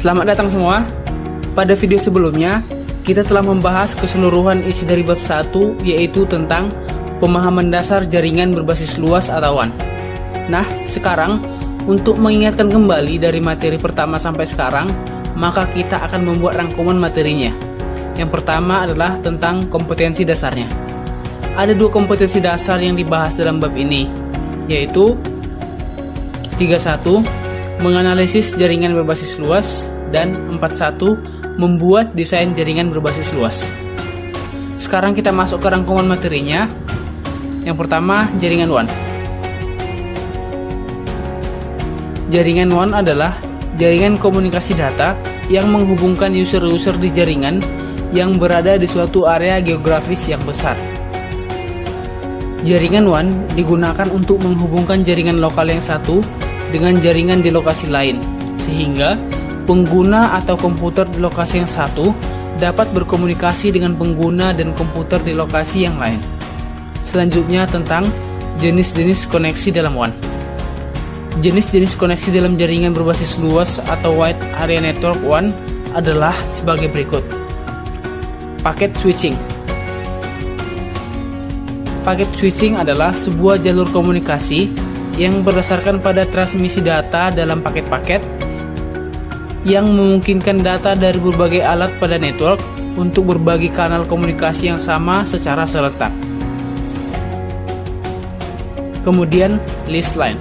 Selamat datang semua. Pada video sebelumnya, kita telah membahas keseluruhan isi dari bab 1, yaitu tentang pemahaman dasar jaringan berbasis luas atau WAN. Nah, sekarang untuk mengingatkan kembali dari materi pertama sampai sekarang, maka kita akan membuat rangkuman materinya. Yang pertama adalah tentang kompetensi dasarnya. Ada 2 kompetensi dasar yang dibahas dalam bab ini, yaitu 31. Menganalisis jaringan berbasis luas, dan 41. Membuat desain jaringan berbasis luas. Sekarang kita masuk ke rangkuman materinya. Yang pertama, jaringan WAN. Jaringan WAN adalah jaringan komunikasi data yang menghubungkan user-user di jaringan yang berada di suatu area geografis yang besar. Jaringan WAN digunakan untuk menghubungkan jaringan lokal yang satu dengan jaringan di lokasi lain, sehingga pengguna atau komputer di lokasi yang satu dapat berkomunikasi dengan pengguna dan komputer di lokasi yang lain. Selanjutnya tentang jenis-jenis koneksi dalam WAN. Jenis-jenis koneksi dalam jaringan berbasis luas atau Wide Area Network WAN adalah sebagai berikut. Paket switching. Paket switching adalah sebuah jalur komunikasi yang berdasarkan pada transmisi data dalam paket-paket yang memungkinkan data dari berbagai alat pada network untuk berbagi kanal komunikasi yang sama secara serentak. Kemudian, leased line.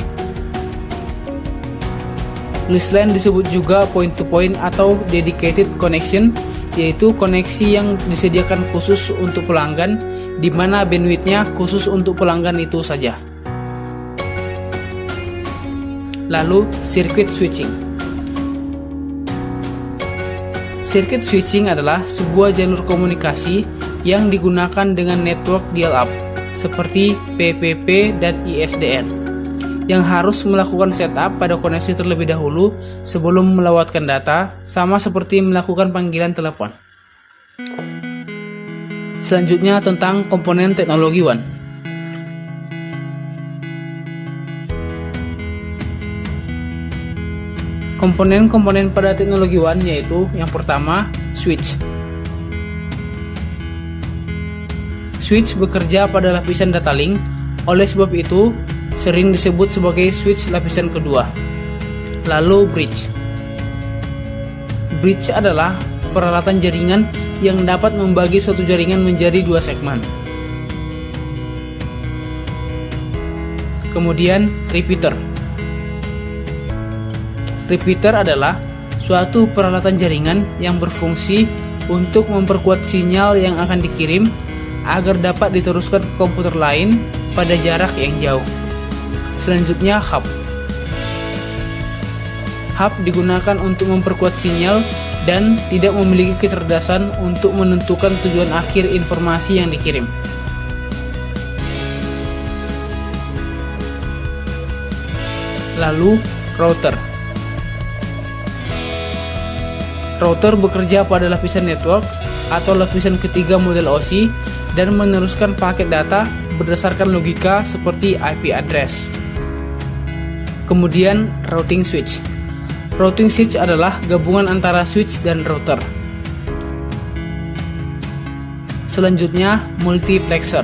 Leased line disebut juga point-to-point atau dedicated connection, yaitu koneksi yang disediakan khusus untuk pelanggan, di mana bandwidth-nya khusus untuk pelanggan itu saja. Lalu, circuit switching. Circuit switching adalah sebuah jalur komunikasi yang digunakan dengan network dial-up, seperti PPP dan ISDN, yang harus melakukan setup pada koneksi terlebih dahulu sebelum melewatkan data, sama seperti melakukan panggilan telepon. Selanjutnya tentang komponen teknologi WAN. Komponen-komponen pada teknologi WAN yaitu yang pertama, switch. Switch bekerja pada lapisan data link, oleh sebab itu sering disebut sebagai switch lapisan kedua. Lalu bridge. Bridge adalah peralatan jaringan yang dapat membagi suatu jaringan menjadi 2 segmen. Kemudian repeater. Repeater adalah suatu peralatan jaringan yang berfungsi untuk memperkuat sinyal yang akan dikirim agar dapat diteruskan ke komputer lain pada jarak yang jauh. Selanjutnya hub. Hub digunakan untuk memperkuat sinyal dan tidak memiliki kecerdasan untuk menentukan tujuan akhir informasi yang dikirim. Lalu router. Router bekerja pada lapisan network atau lapisan ketiga model OSI dan meneruskan paket data berdasarkan logika seperti IP address. Kemudian routing switch. Routing switch adalah gabungan antara switch dan router. Selanjutnya multiplexer.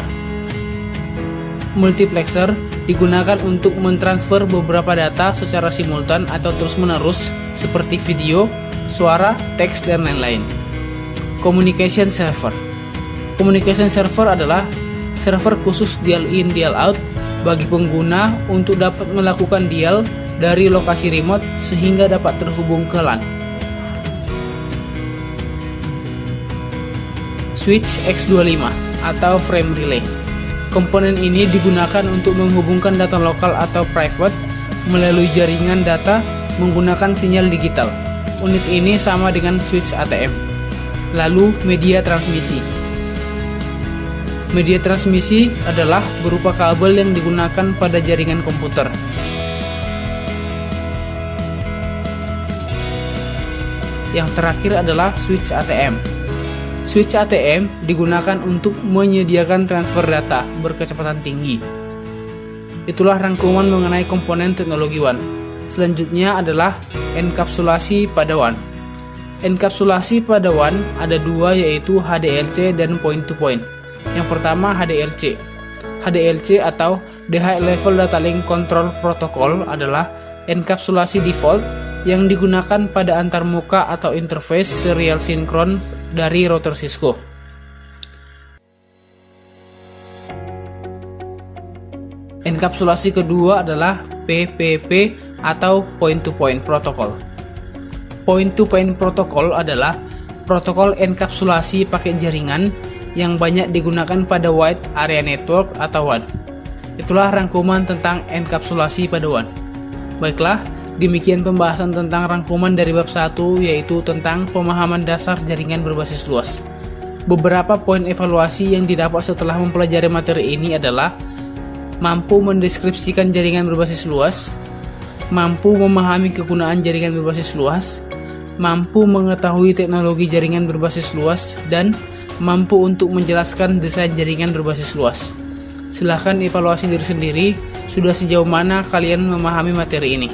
Multiplexer digunakan untuk mentransfer beberapa data secara simultan atau terus-menerus seperti video, suara, teks, dan lain-lain. Communication server. Communication server adalah server khusus dial in dial out bagi pengguna untuk dapat melakukan dial dari lokasi remote sehingga dapat terhubung ke LAN. Switch X25 atau frame relay. Komponen ini digunakan untuk menghubungkan data lokal atau private melalui jaringan data menggunakan sinyal digital. Unit ini sama dengan switch ATM. Lalu media transmisi. Media transmisi adalah berupa kabel yang digunakan pada jaringan komputer. Yang terakhir adalah switch ATM. Switch ATM digunakan untuk menyediakan transfer data berkecepatan tinggi. Itulah rangkuman mengenai komponen teknologi WAN. Selanjutnya adalah enkapsulasi pada WAN. Enkapsulasi pada WAN ada dua, yaitu HDLC dan point-to-point. Yang pertama HDLC. HDLC atau The High Level Data Link Control Protocol adalah enkapsulasi default yang digunakan pada antarmuka atau interface serial sinkron dari router Cisco. Enkapsulasi kedua adalah PPP atau Point-to-Point Protocol. Point-to-Point Protocol adalah protokol enkapsulasi pakai jaringan yang banyak digunakan pada Wide Area Network atau WAN. Itulah rangkuman tentang enkapsulasi pada WAN. Baiklah, demikian pembahasan tentang rangkuman dari bab 1, yaitu tentang pemahaman dasar jaringan berbasis luas. Beberapa poin evaluasi yang didapat setelah mempelajari materi ini adalah mampu mendeskripsikan jaringan berbasis luas, mampu memahami kegunaan jaringan berbasis luas, mampu mengetahui teknologi jaringan berbasis luas, dan mampu untuk menjelaskan desain jaringan berbasis luas. Silahkan evaluasi diri sendiri, sudah sejauh mana kalian memahami materi ini.